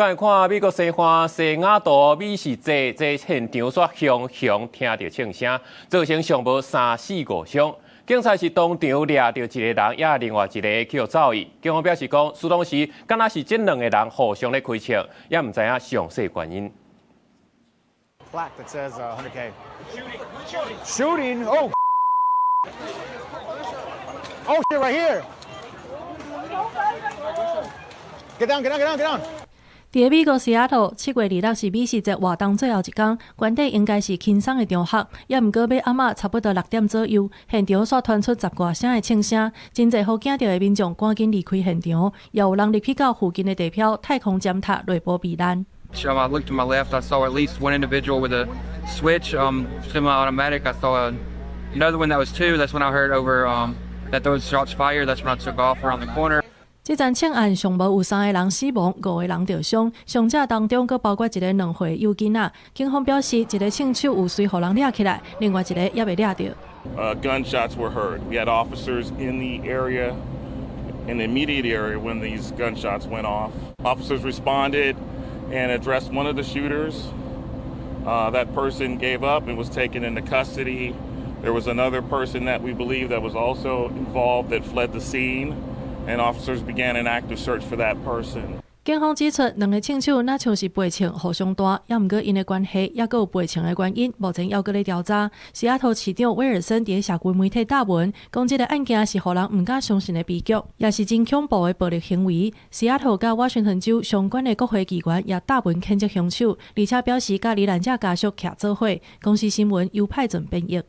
剛才看美國西岸西雅圖美食節現場所響聽到槍聲，造成上無3死5傷。警察是當場抓到一個人，也另外一個去走伊。警方表示講，事當時敢若是這兩個人互相咧開槍，也唔知影詳細原因。Plaque that says 100K. Shooting. Oh. Oh shit! Right here. Get down! Get down! Get down! Get down! 在美國西雅圖，7月26是美食節活動最後一天，原底應該是輕鬆的場合，也毋過要暗仔差不多6點左右，現場煞傳出10外聲的槍聲，真濟好驚到的民眾趕緊離開現場，也有人入去到附近的地標太空尖塔內部避難。I looked to my left. I saw at least one individual with a switch, semi-automatic. I saw another one that was 2. That's when I heard over that those shots fired. That's when I took off around the corner. 這場槍案上無有3個人死亡，5個人受傷，傷者當中佫包括一個2歲幼囡仔。警方表示，一個槍手有隨互人抓起來，另外一個也未抓到。Gunshots were heard. We had officers in the area, in the immediate area when these gunshots went off. Officers responded and addressed one of the shooters. That person gave up and was taken into custody. There was another person that we believe that was also involved that fled the scene, and officers began an active search for that person. 警方指出，兩個槍手若像是背槍互相彈，也毋過因的關係，也閣有背槍的原因，目前還閣咧調查。西雅圖市長威爾森佇社群媒體答文，講這個案件是互人毋敢相信的悲劇，也是真恐怖的暴力行為。西雅圖甲華盛頓州相關的國會議員也答文譴責兇手，而且表示甲罹難者家屬徛做伙。公視新聞由派準編譯。